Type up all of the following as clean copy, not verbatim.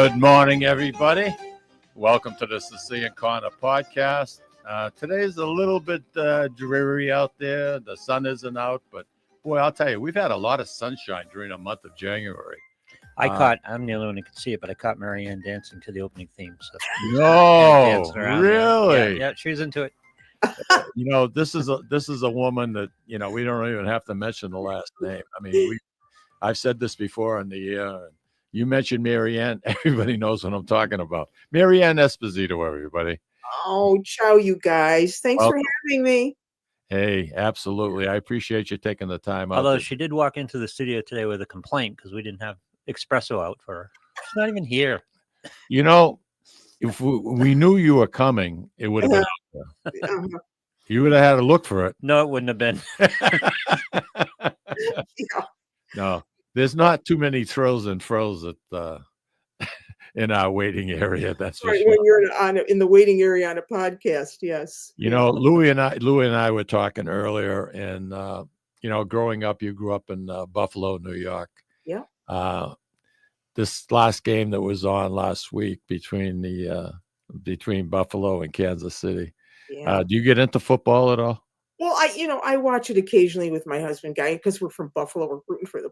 Good morning, everybody. Welcome to the Sicilian Corner podcast. Today's a little bit dreary out there. The sun isn't out, but boy, I'll tell you, we've had a lot of sunshine during the month of January. I'm the only one who can see it, but I caught Marianne dancing to the opening theme. So No, around, really? Yeah, she was into it. This is a woman that, we don't even have to mention the last name. I mean, I've said this before in the air. You mentioned Marianne, everybody knows what I'm talking about. Ann Esposito, everybody. Oh, ciao, you guys. Thanks for having me. Hey, absolutely. I appreciate you taking the time out. Although she did walk into the studio today with a complaint because we didn't have espresso out for her. She's not even here. If we knew you were coming, it would have been out there. You would have had to look for it. No, it wouldn't have been. No, there's not too many thrills and frills in our waiting area. That's for sure. When you're in the waiting area on a podcast, yes. Louie and I were talking earlier, and growing up, you grew up in Buffalo, New York. Yeah. This last game that was on last week between Buffalo and Kansas City. Yeah. Do you get into football at all? Well, I watch it occasionally with my husband, Guy, because we're from Buffalo. We're rooting for the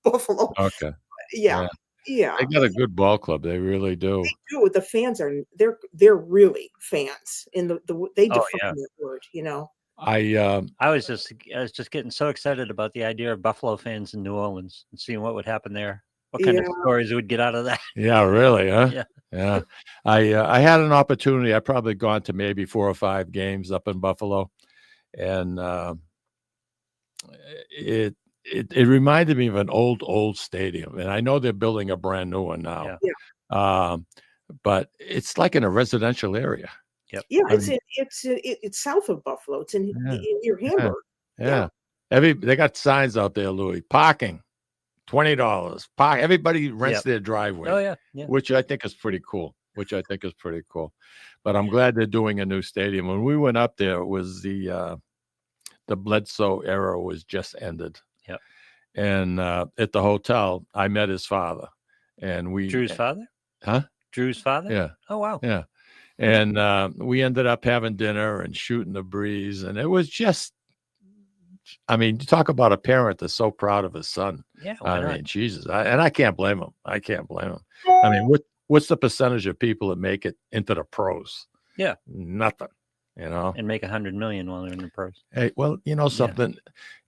Buffalo. Okay. Yeah. They got a good ball club. They really do. They do. The fans they're really fans. In they define that word. I was just getting so excited about the idea of Buffalo fans in New Orleans and seeing what would happen there. What kind of stories would get out of that? Yeah, really, huh? Yeah. I had an opportunity. I've probably gone to maybe 4 or 5 games up in Buffalo, and it reminded me of an old stadium. And I know they're building a brand new one now. Yeah. But it's like in a residential area. Yep. Yeah, it's south of Buffalo. It's in near Hamburg. Yeah. They got signs out there, Louis. Parking. $20. Everybody rents their driveway. Oh, yeah. Which I think is pretty cool. But I'm glad they're doing a new stadium. When we went up there, it was the Bledsoe era was just ended. Yep. And at the hotel, I met his father. And Drew's father? Huh? Drew's father? Yeah. Oh, wow. Yeah. And we ended up having dinner and shooting the breeze. And it was just, you talk about a parent that's so proud of his son. Yeah, Jesus. I can't blame him. What's the percentage of people that make it into the pros? Yeah. Nothing, And make $100 million while they're in the pros. Hey, well, something,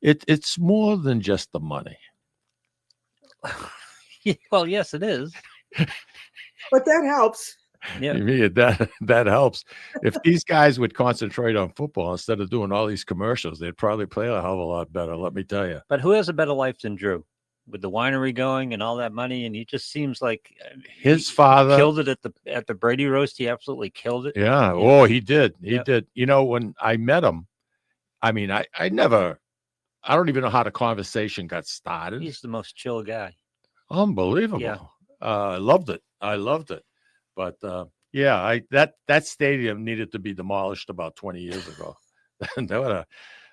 it's more than just the money. Well, yes, it is. But that helps. Yeah, that helps. If these guys would concentrate on football instead of doing all these commercials, they'd probably play a hell of a lot better. Let me tell you. But who has a better life than Drew, with the winery going and all that money? And he just seems like his father killed it at the Brady roast. He absolutely killed it. Yeah. Oh, he did. He did. When I met him, I don't even know how the conversation got started. He's the most chill guy. Unbelievable. Yeah. I loved it. But that stadium needed to be demolished about 20 years ago.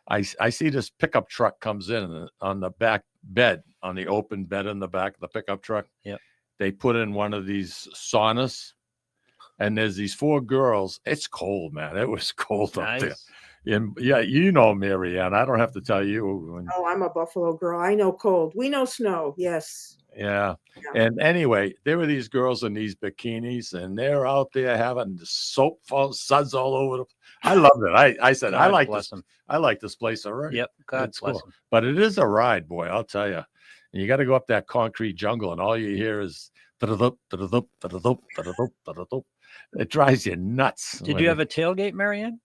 I see this pickup truck comes in on the back bed, on the open bed in the back of the pickup truck. Yep. They put in one of these saunas, and there's these 4 girls. It's cold, man. It was cold up there. And Marianne, I don't have to tell you. Oh, I'm a Buffalo girl. I know cold. We know snow. Yes. Yeah. And anyway, there were these girls in these bikinis, and they're out there having the soap suds all over them. I loved it. I said, I like this. I like this place already. Yep. God bless them. But it is a ride, boy. I'll tell you. And you got to go up that concrete jungle, and all you hear is it drives you nuts. Did you have a tailgate, Marianne?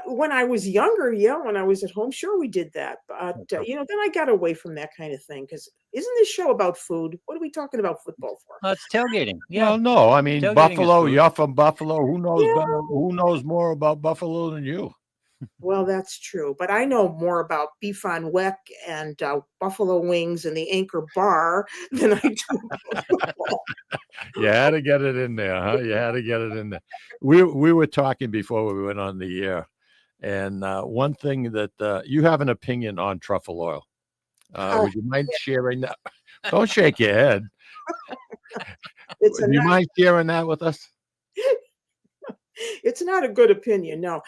When I was younger, when I was at home, sure we did that. But then I got away from that kind of thing, because isn't this show about food? What are we talking about football for? It's tailgating. Yeah. Well, no, Buffalo. You're from Buffalo. Who knows better? Who knows more about Buffalo than you? Well, that's true, but I know more about beef on weck and buffalo wings and the Anchor Bar than I do about football. You had to get it in there, huh? You had to get it in there. We were talking before we went on the air, and one thing that you have an opinion on truffle oil. Would you mind sharing that? Don't shake your head. It's Do you mind sharing that with us? it's not a good opinion. No.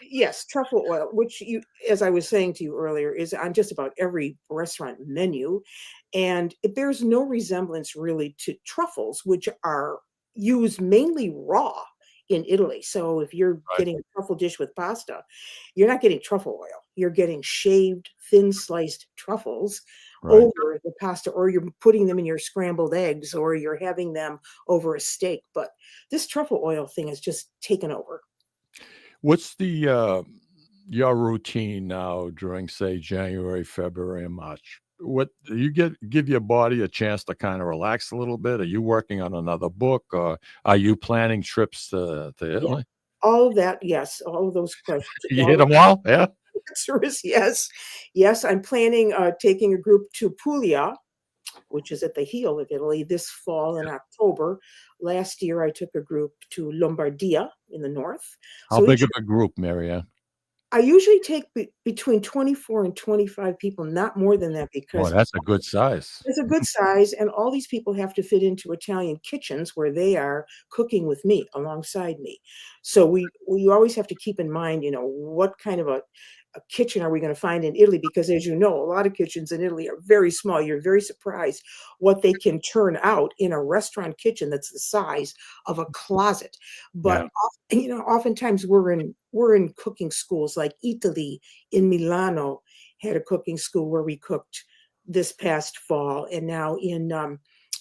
Yes, truffle oil, which as I was saying to you earlier, is on just about every restaurant menu. And it bears no resemblance really to truffles, which are used mainly raw in Italy. So if you're Right. getting a truffle dish with pasta, you're not getting truffle oil. You're getting shaved, thin sliced truffles Right. over the pasta, or you're putting them in your scrambled eggs, or you're having them over a steak. But this truffle oil thing has just taken over. What's the your routine now during, say, January, February, and March? What do you give your body a chance to kind of relax a little bit? Are you working on another book, or are you planning trips to Yeah, Italy? all of that, yes, all of those questions. You hit them all? Yeah. The answer is yes. Yes, I'm planning taking a group to Puglia, which is at the heel of Italy, this fall in October. Last year, I took a group to Lombardia in the north. How So big each of a group, Marianne? I usually take between 24 and 25 people, not more than that, Boy, because that's a good size. it's a good size, and all these people have to fit into Italian kitchens where they are cooking with me, alongside me. So we always have to keep in mind, what kind of a kitchen are we going to find in Italy? Because as you know, a lot of kitchens in Italy are very small. You're very surprised what they can turn out in a restaurant kitchen that's the size of a closet. But Yeah. oftentimes we're in cooking schools, like Italy in Milano had a cooking school where we cooked this past fall, and now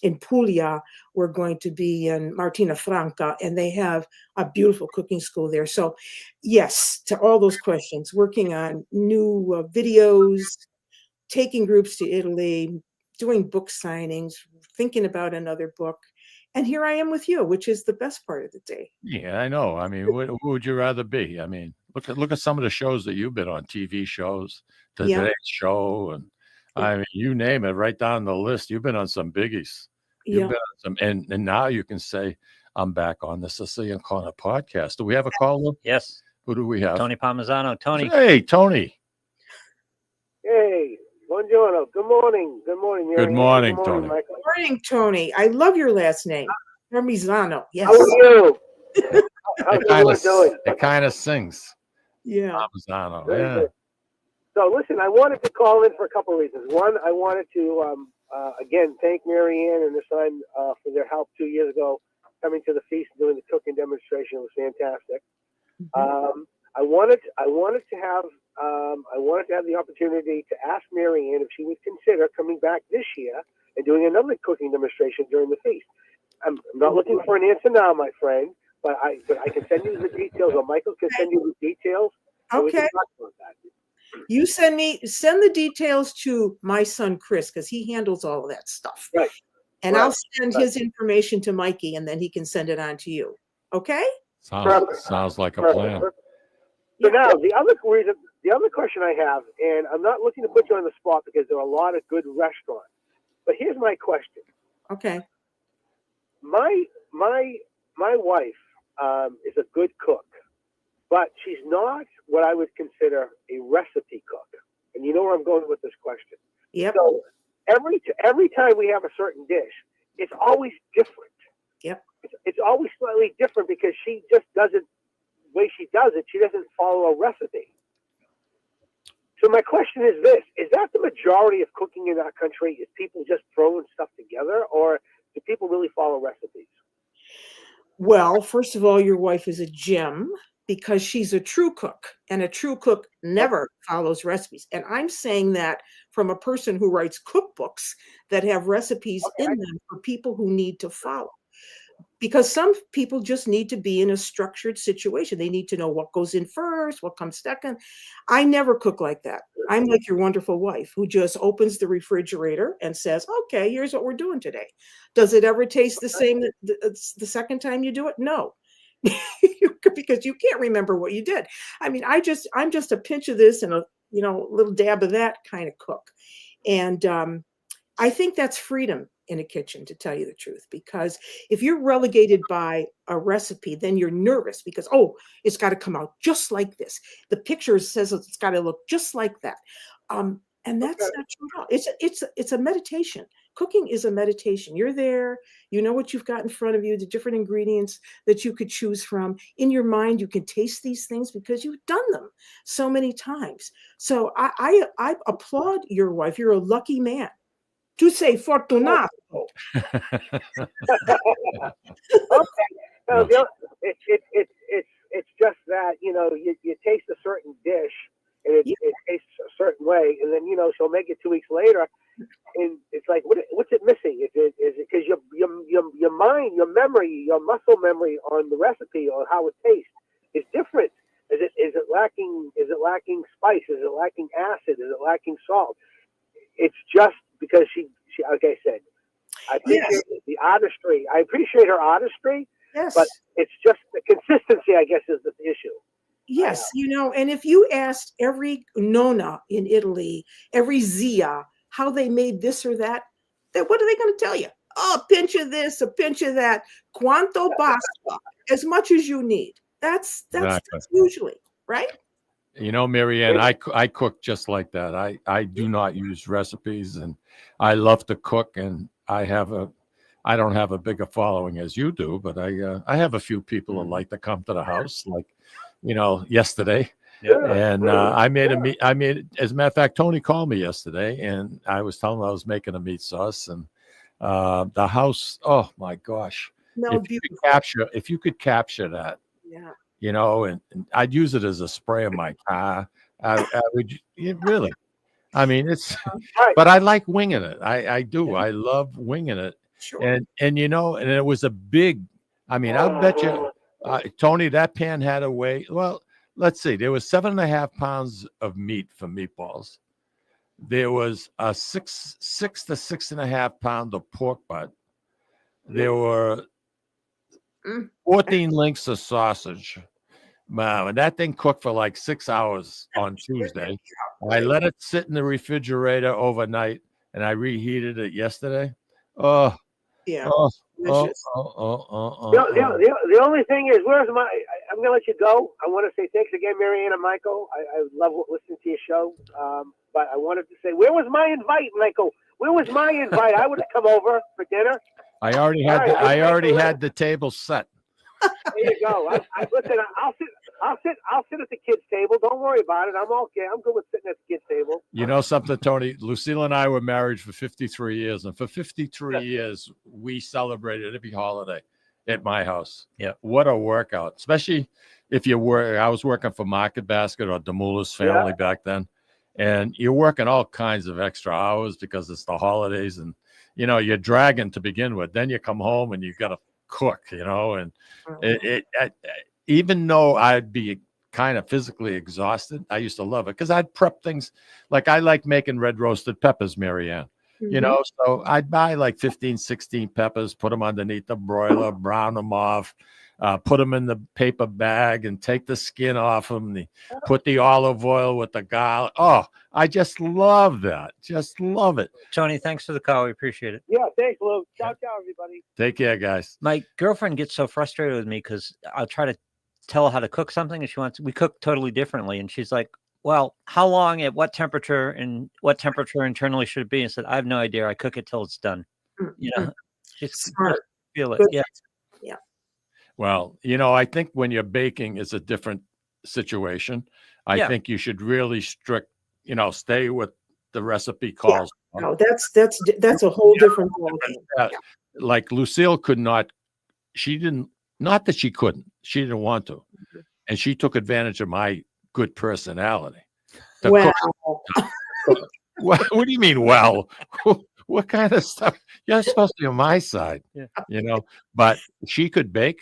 in Puglia, we're going to be in Martina Franca, and they have a beautiful cooking school there. So, yes, to all those questions, working on new videos, taking groups to Italy, doing book signings, thinking about another book. And here I am with you, which is the best part of the day. Yeah, I know. I mean, who would you rather be? I mean, look at some of the shows that you've been on, TV shows, the Yeah, Today Show, and I mean, you name it, right down the list. You've been on some biggies. You've yeah. been on some, and now you can say, "I'm back on the Sicilian Corner podcast." Do we have a call, Lou? Yes, Who do we have? Tony Palmisano. Tony, Hey, Tony. Hey, buongiorno. Good morning. Good morning, Good Mary Ann. morning, Good morning, Tony. Michael. Morning, Tony. I love your last name, Parmigiano. Yes. How are you? How's everyone doing? It kind of sings. Yeah. Palmisano, Very yeah. good. So, listen, I wanted to call in for a couple of reasons. One, I wanted to, again, thank Mary Ann and her son for their help 2 years ago coming to the feast and doing the cooking demonstration. It was fantastic. I wanted to have the opportunity to ask Mary Ann if she would consider coming back this year and doing another cooking demonstration during the feast. I'm not looking for an answer now, my friend, but I can send you the details, or Michael can send you the details. So we can Okay. talk about that. You send the details to my son Chris, because he handles all of that stuff. Right. And Right. I'll send his information to Mikey, and then he can send it on to you. Okay? Sounds like a plan. Perfect. So now the other question I have, and I'm not looking to put you on the spot because there are a lot of good restaurants, but here's my question. Okay. My wife is a good cook, but she's not what I would consider a recipe cook. And you know where I'm going with this question. Yep. So every time we have a certain dish, it's always different. Yep. It's always slightly different because she just doesn't. The way she does it, she doesn't follow a recipe. So my question is this: is that the majority of cooking in our country? Is people just throwing stuff together, or do people really follow recipes? Well, first of all, your wife is a gem because she's a true cook, and a true cook never follows recipes. And I'm saying that from a person who writes cookbooks that have recipes in them for people who need to follow. Because some people just need to be in a structured situation. They need to know what goes in first, what comes second. I never cook like that. I'm like your wonderful wife who just opens the refrigerator and says, okay, here's what we're doing today. Does it ever taste the same the second time you do it? No. Because you can't remember what you did. I mean, I'm just a pinch of this and a little dab of that kind of cook. And I think that's freedom in a kitchen, to tell you the truth, because if you're relegated by a recipe, then you're nervous because, it's got to come out just like this. The picture says it's got to look just like that. And that's not true at all. It's a meditation. Cooking is a meditation. You're there, you know what you've got in front of you, the different ingredients that you could choose from. In your mind, you can taste these things because you've done them so many times. So I applaud your wife. You're a lucky man. Tu sei fortunato. Okay. No, it's just that, you taste a certain dish and it tastes a certain way, and then she'll make it 2 weeks later, and it's like, what's it missing? Is it because your mind, your memory, your muscle memory on the recipe or how it tastes is different? Is it lacking spice? Is it lacking acid? Is it lacking salt? It's just because she like I said, I appreciate the artistry. I appreciate her artistry. Yes. But it's just the consistency, I guess, is the issue. Yes, and if you asked every nonna in Italy, every zia, how they made this or that, then what are they going to tell you? Oh, a pinch of this, a pinch of that. Quanto basta? As much as you need. That's usually, right? Mary Ann, I cook just like that. I do not use recipes, and I love to cook, and I don't have a bigger following as you do, but I have a few people that like to come to the house, like, yesterday. Yeah. And I made as a matter of fact, Tony called me yesterday, and I was telling him I was making a meat sauce, and the house, oh my gosh. If you could capture that, and I'd use it as a spray in my car. I would really, it's, but I like winging it. I do. I love winging it. Sure. And it was a big, I'll bet you, Tony, that pan had to weigh, well, let's see, there was 7.5 pounds of meat for meatballs. There was a 6 to 6.5 pound of pork butt. There were 14 links of sausage. Wow, and that thing cooked for like 6 hours on Tuesday. I let it sit in the refrigerator overnight, and I reheated it yesterday. Oh, yeah. The only thing is, I'm gonna let you go. I want to say thanks again, Mary Ann and Michael. I love listening to your show. But I wanted to say, where was my invite, Michael? Where was my invite? I would have come over for dinner. I already had the table set. There you go. Listen, I'll sit at the kids' table. Don't worry about it. I'm okay. I'm good with sitting at the kids' table. You know something, Tony? Lucille and I were married for 53 years, and for 53 years, we celebrated every holiday at my house. Yeah. What a workout, especially if you were. I was working for Market Basket or Demoulas family back then, and you're working all kinds of extra hours because it's the holidays, and you're dragging to begin with. Then you come home and you got to cook, and even though I'd be kind of physically exhausted, I used to love it because I'd prep things. Like I like making red roasted peppers, Mary Ann. So I'd buy like 15, 16 peppers, put them underneath the broiler, brown them off, put them in the paper bag and take the skin off them. Put the olive oil with the garlic. Oh, I just love that. Just love it. Tony, thanks for the call. We appreciate it. Yeah, thanks, Lou. Ciao, everybody. Take care, guys. My girlfriend gets so frustrated with me because I'll try to tell her how to cook something, and we cook totally differently. And she's like, well, how long, at what temperature, and what temperature internally should it be? And said, I have no idea. I cook it till it's done. Just Smart. Feel it. Good. Yeah. Well, I think when you're baking, it's a different situation. I think you should really stay with the recipe calls. Yeah. No, that's a whole different ballgame. Like Lucille could not. She didn't. Not that she couldn't. She didn't want to, and she took advantage of my good personality. Well, what do you mean? Well, what kind of stuff? You're supposed to be on my side, But she could bake.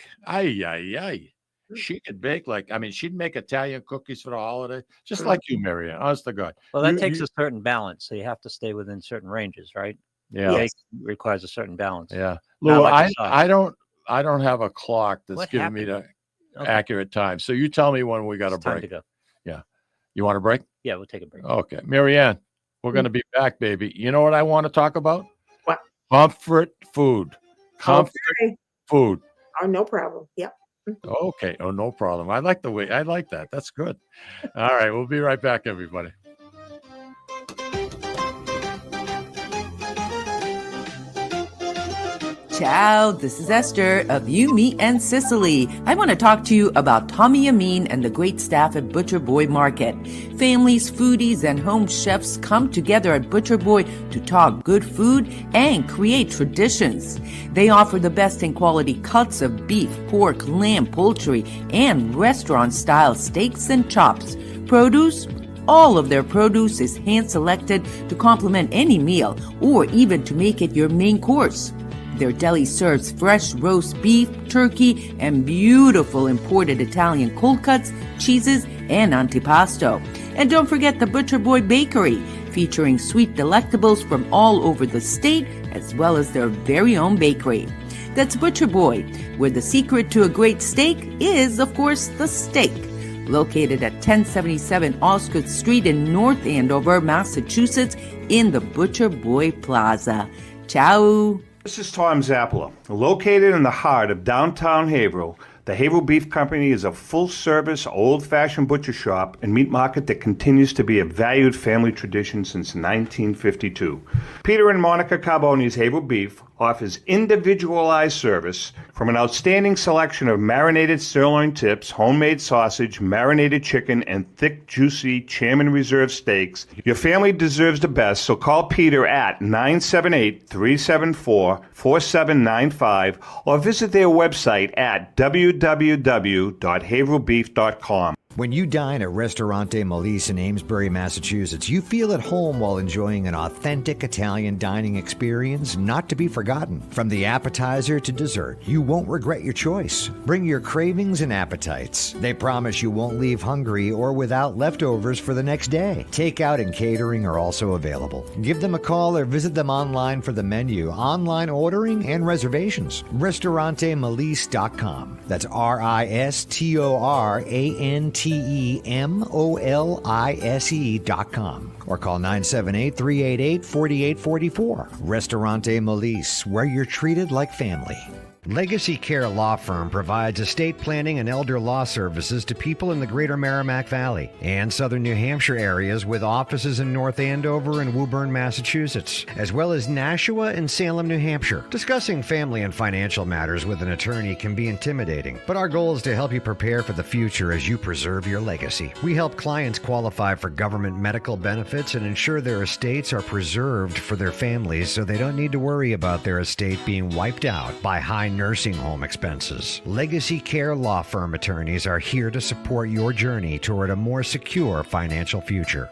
She could bake she'd make Italian cookies for the holiday, just like you, Mary Ann. Honest to God. Well, that takes a certain balance, so you have to stay within certain ranges, right? Yeah, Bake requires a certain balance. Yeah, Lou, I don't have a clock that's giving me the Okay. accurate time. So you tell me when we got a break. Time to go. Yeah. You want a break? Yeah, we'll take a break. Okay. Mary Ann, we're going to be back, baby. You know what I want to talk about? What? Comfort food. Comfort food. Oh, no problem. Yep. Okay. Oh, no problem. I like that. That's good. All right. We'll be right back, everybody. Ciao, this is Esther of You, Me, and Sicily. I want to talk to you about Tommy Amin and the great staff at Butcher Boy Market. Families, foodies, and home chefs come together at Butcher Boy to talk good food and create traditions. They offer the best in quality cuts of beef, pork, lamb, poultry, and restaurant-style steaks and chops. Produce? All of their produce is hand-selected to complement any meal or even to make it your main course. Their deli serves fresh roast beef, turkey, and beautiful imported Italian cold cuts, cheeses, and antipasto. And don't forget the Butcher Boy Bakery, featuring sweet delectables from all over the state, as well as their very own bakery. That's Butcher Boy, where the secret to a great steak is, of course, the steak. Located at 1077 Osgood Street in North Andover, Massachusetts, in the Butcher Boy Plaza. Ciao! This is Tom Zappala. Located in the heart of downtown Haverhill, the Haverhill Beef Company is a full-service, old-fashioned butcher shop and meat market that continues to be a valued family tradition since 1952. Peter and Monica Carboni's Haverhill Beef offers individualized service from an outstanding selection of marinated sirloin tips, homemade sausage, marinated chicken, and thick, juicy Chairman Reserve steaks. Your family deserves the best, so call Peter at 978-374-4795 or visit their website at www.haverhillbeef.com. When you dine at Ristorante Melisse in Amesbury, Massachusetts, you feel at home while enjoying an authentic Italian dining experience not to be forgotten. From the appetizer to dessert, you won't regret your choice. Bring your cravings and appetites. They promise you won't leave hungry or without leftovers for the next day. Takeout and catering are also available. Give them a call or visit them online for the menu, online ordering, and reservations. RistoranteMelisse.com. That's RistoranteMolise.com or call 978-388-4844. Ristorante Melisse, where you're treated like family. Legacy Care Law Firm provides estate planning and elder law services to people in the greater Merrimack Valley and southern New Hampshire areas with offices in North Andover and Woburn, Massachusetts, as well as Nashua and Salem, New Hampshire. Discussing family and financial matters with an attorney can be intimidating, but our goal is to help you prepare for the future as you preserve your legacy. We help clients qualify for government medical benefits and ensure their estates are preserved for their families so they don't need to worry about their estate being wiped out by high nursing home expenses. Legacy Care Law Firm attorneys are here to support your journey toward a more secure financial future.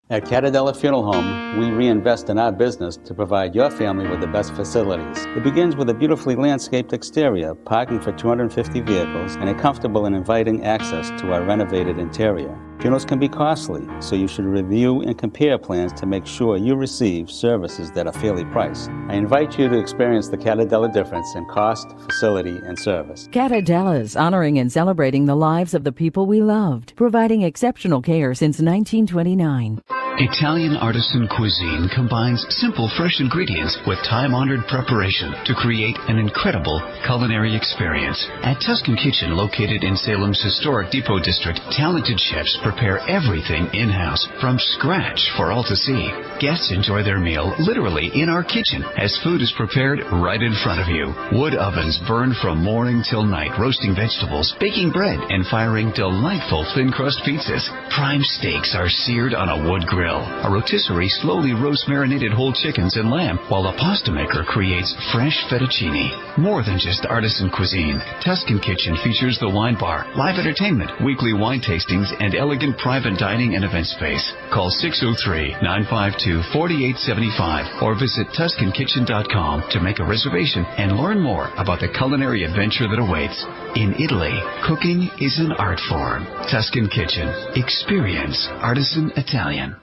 At Catadella Funeral Home, we reinvest in our business to provide your family with the best facilities. It begins with a beautifully landscaped exterior, parking for 250 vehicles, and a comfortable and inviting access to our renovated interior. Funerals can be costly, so you should review and compare plans to make sure you receive services that are fairly priced. I invite you to experience the Catadella difference in cost, facility, and service. Catadella's honoring and celebrating the lives of the people we loved, providing exceptional care since 1929. Italian artisan cuisine combines simple, fresh ingredients with time-honored preparation to create an incredible culinary experience. At Tuscan Kitchen, located in Salem's historic Depot District, talented chefs prepare everything in-house from scratch for all to see. Guests enjoy their meal literally in our kitchen as food is prepared right in front of you. Wood ovens burn from morning till night, roasting vegetables, baking bread, and firing delightful thin-crust pizzas. Prime steaks are seared on a wood grill. A rotisserie slowly roasts marinated whole chickens and lamb, while a pasta maker creates fresh fettuccine. More than just artisan cuisine, Tuscan Kitchen features the wine bar, live entertainment, weekly wine tastings, and elegant private dining and event space. Call 603-952-4875 or visit TuscanKitchen.com to make a reservation and learn more about the culinary adventure that awaits. In Italy, cooking is an art form. Tuscan Kitchen. Experience artisan Italian.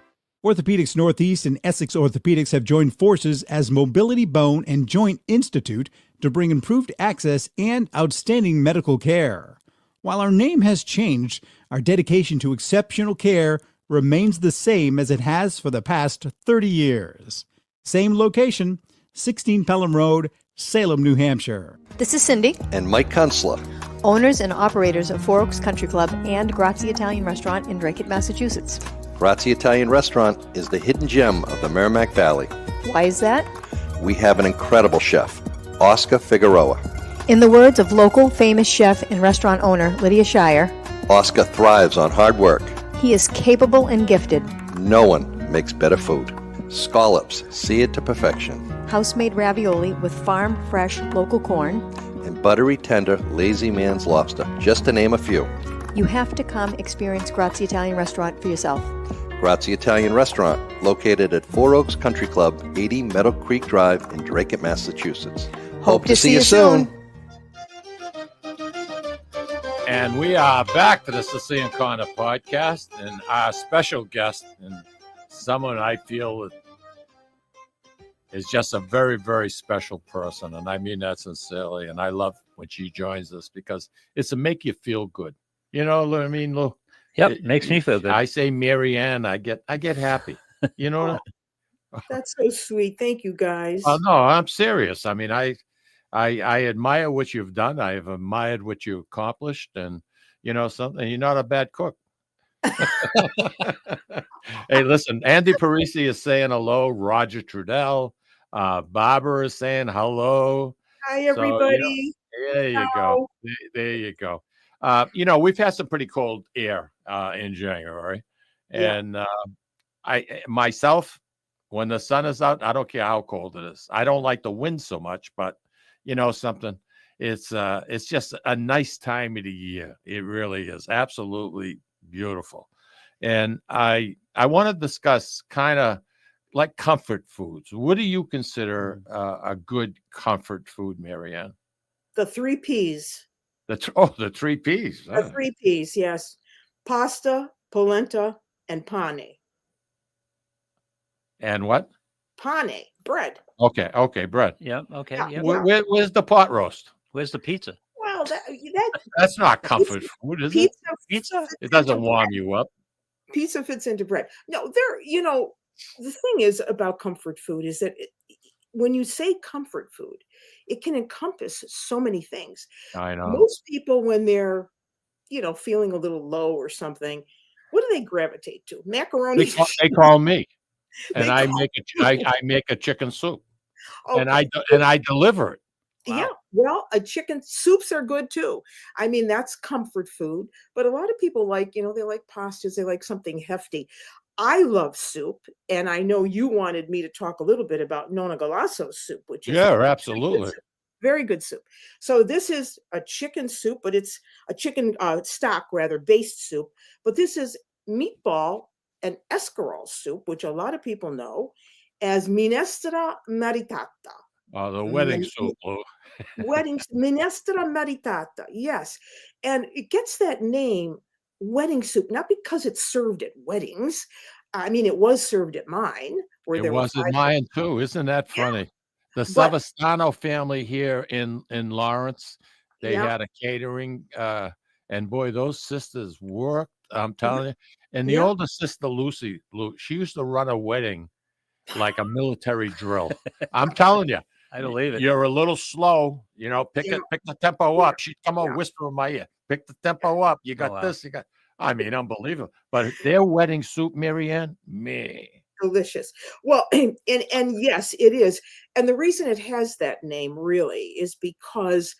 Orthopedics Northeast and Essex Orthopedics have joined forces as Mobility Bone and Joint Institute to bring improved access and outstanding medical care. While our name has changed, our dedication to exceptional care remains the same as it has for the past 30 years. Same location, 16 Pelham Road, Salem, New Hampshire. This is Cindy and Mike Kunstler, owners and operators of Four Oaks Country Club and Grazie Italian Restaurant in Drake, Massachusetts. Grazie Italian Restaurant is the hidden gem of the Merrimack Valley. Why is that? We have an incredible chef, Oscar Figueroa. In the words of local famous chef and restaurant owner Lydia Shire, Oscar thrives on hard work. he is capable and gifted. No one makes better food. Scallops, seared to perfection. House-made ravioli with farm-fresh local corn. And buttery, tender, lazy man's lobster, just to name a few. You have to come experience Grazie Italian Restaurant for yourself. Grazie Italian Restaurant, located at Four Oaks Country Club, 80 Meadow Creek Drive in Drake, Massachusetts. Hope to see you soon. And we are back to the Sicilian Corner podcast, and our special guest, and someone I feel is just a very, very special person, and I mean that sincerely. And I love when she joins us because it's to make you feel good. You know what I mean, Lou? Yep, it makes me feel good. I say Mary Ann, I get happy. You know. That's so sweet. Thank you, guys. Oh no, I'm serious. I mean, I admire what you've done. I have admired what you accomplished, and you know something. You're not a bad cook. Hey, listen, Andy Parisi is saying hello. Roger Trudell, Barbara is saying hello. Hi, So, everybody. there you go. There you go. You know, we've had some pretty cold air in January, and I myself, when the sun is out, I don't care how cold it is. I don't like the wind so much, but you know something. It's just a nice time of the year. It really is absolutely beautiful. And I want to discuss kind of like comfort foods. What do you consider a good comfort food, Marianne? The 3 Ps. The 3 Ps. The 3 Ps, yes. Pasta, polenta, and pane. And what? Pane, bread. Okay, bread. Yeah, okay. Yeah. Yeah. Where's the pot roast? Where's the pizza? Well, That's not comfort food, is it? Pizza. It doesn't warm you up. Pizza fits into bread. No, the thing is about comfort food is that when you say comfort food, it can encompass so many things. I know. Most people, when they're, feeling a little low or something, what do they gravitate to? Macaroni. They call me, and I make a chicken soup, Okay. and I deliver it. Wow. Yeah, well, chicken soups are good too. I mean, that's comfort food. But a lot of people like, they like pastas. They like something hefty. I love soup, and I know you wanted me to talk a little bit about Nonna Galasso's soup, which is absolutely very good soup. So this is a chicken soup, but it's a chicken stock rather based soup. But this is meatball and escarole soup, which a lot of people know as minestra maritata. The wedding soup, Lou. Minestra maritata, yes. And it gets that name, wedding soup, not because it's served at weddings. I mean, it was served at mine. It was at mine too. Isn't that funny? Yeah. The Savastano family here in Lawrence, they had a catering, and boy, those sisters worked. I'm telling you. And the oldest sister, Lucy, she used to run a wedding like a military drill. I'm telling you. I believe it. You're a little slow, pick the tempo up. She'd come over, whisper in my ear, pick the tempo up. You got this, I mean, unbelievable. But their wedding soup, Marianne, delicious. Well, and yes, it is. And the reason it has that name really is because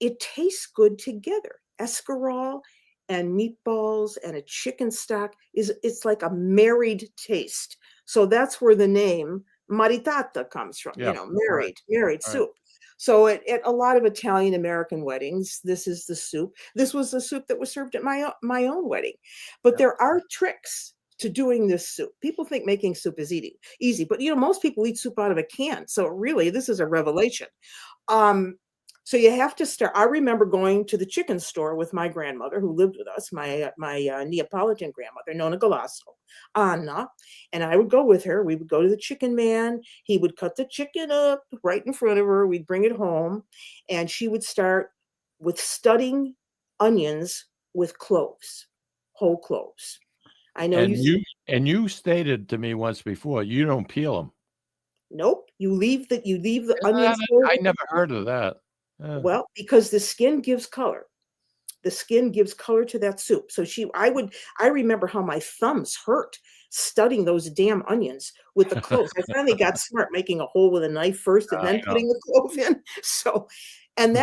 it tastes good together. Escarole and meatballs and a chicken stock it's like a married taste. So that's where the name maritata comes from, married soup. So at a lot of Italian American weddings, this is the soup. This was the soup that was served at my own wedding. But there are tricks to doing this soup. People think making soup is easy, but most people eat soup out of a can. So really, this is a revelation. So you have to start. I remember going to the chicken store with my grandmother who lived with us, my Neapolitan grandmother, Nonna Galasso, Anna, and I would go with her. We would go to the chicken man. He would cut the chicken up right in front of her. We'd bring it home, and she would start with studding onions with cloves, whole cloves. I know you stated to me once before, you don't peel them. Nope, you leave the onions. I never heard of that. Well, because the skin gives color. The skin gives color to that soup. So I remember how my thumbs hurt studying those damn onions with the cloves. I finally got smart, making a hole with a knife first and then putting the clove in. So, and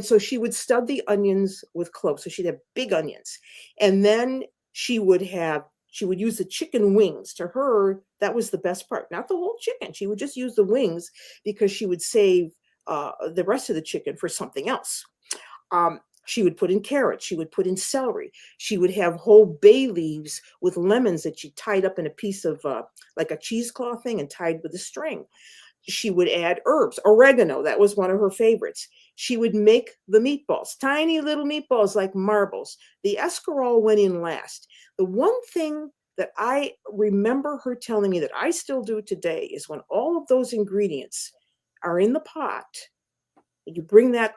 so she would stud the onions with cloves. So she'd have big onions. And then she would use the chicken wings. To her, that was the best part. Not the whole chicken. She would just use the wings because she would save the rest of the chicken for something else. She would put in carrots. She would put in celery. She would have whole bay leaves with lemons that she tied up in a piece of like a cheesecloth thing and tied with a string. She would add herbs, oregano. That was one of her favorites. She would make the meatballs, tiny little meatballs like marbles. The escarole went in last. The one thing that I remember her telling me that I still do today is when all of those ingredients are in the pot, you bring that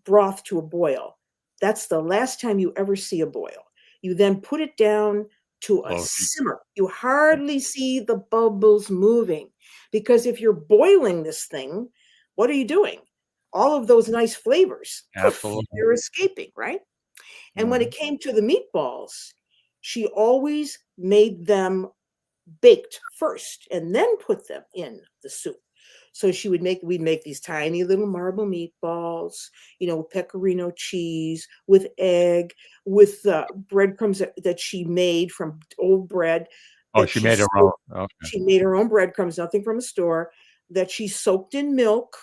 broth to a boil. That's the last time you ever see a boil. You then put it down to a simmer. You hardly see the bubbles moving, because if you're boiling this thing, what are you doing? All of those nice flavors, they're escaping, right? And when it came to the meatballs, she always made them baked first and then put them in the soup. So we'd make these tiny little marble meatballs, with pecorino cheese, with egg, with breadcrumbs that she made from old bread. Oh, she made her own. Okay. She made her own breadcrumbs, nothing from a store, that she soaked in milk,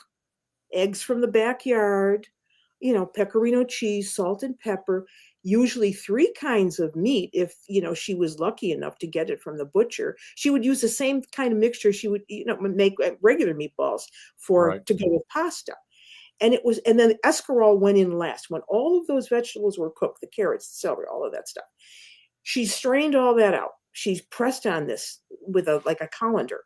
eggs from the backyard, pecorino cheese, salt and pepper, usually 3 kinds of meat. If, she was lucky enough to get it from the butcher, she would use the same kind of mixture she would, make regular meatballs to go with pasta. And then the escarole went in last. When all of those vegetables were cooked, the carrots, the celery, all of that stuff, she strained all that out. She pressed on this with a colander.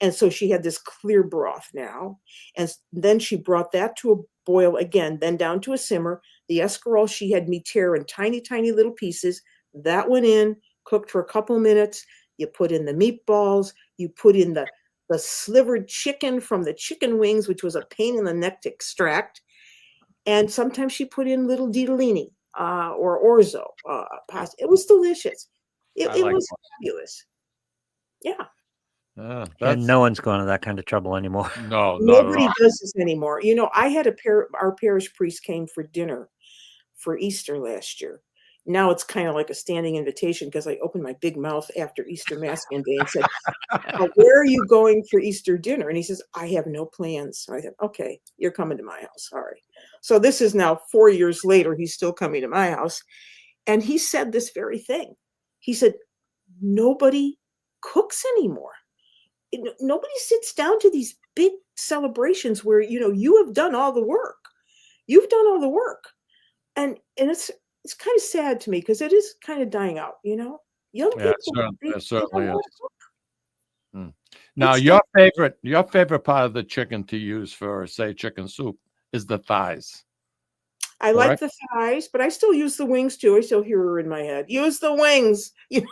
And so she had this clear broth now. And then she brought that to a boil again, then down to a simmer. The escarole, she had me tear in tiny, tiny little pieces. That went in, cooked for a couple minutes. You put in the meatballs. You put in the slivered chicken from the chicken wings, which was a pain in the neck to extract. And sometimes she put in little ditalini or orzo pasta. It was delicious. It was fabulous. Yeah. And no one's going to that kind of trouble anymore. No, nobody does this anymore. I had our parish priest came for dinner for Easter last year. Now it's kind of like a standing invitation, because I opened my big mouth after Easter Mass one day and said, "Where are you going for Easter dinner?" And he says, "I have no plans." So I said, "Okay, you're coming to my house. All right." So this is now 4 years later. He's still coming to my house. And he said this very thing. He said, "Nobody cooks anymore. Nobody sits down to these big celebrations where, you have done all the work. You've done all the work." And it's kind of sad to me, because it is kind of dying out, Young people. It certainly is. Now, your favorite part of the chicken to use for, say, chicken soup is the thighs. I like the thighs, but I still use the wings too. I still hear her in my head. Use the wings. It's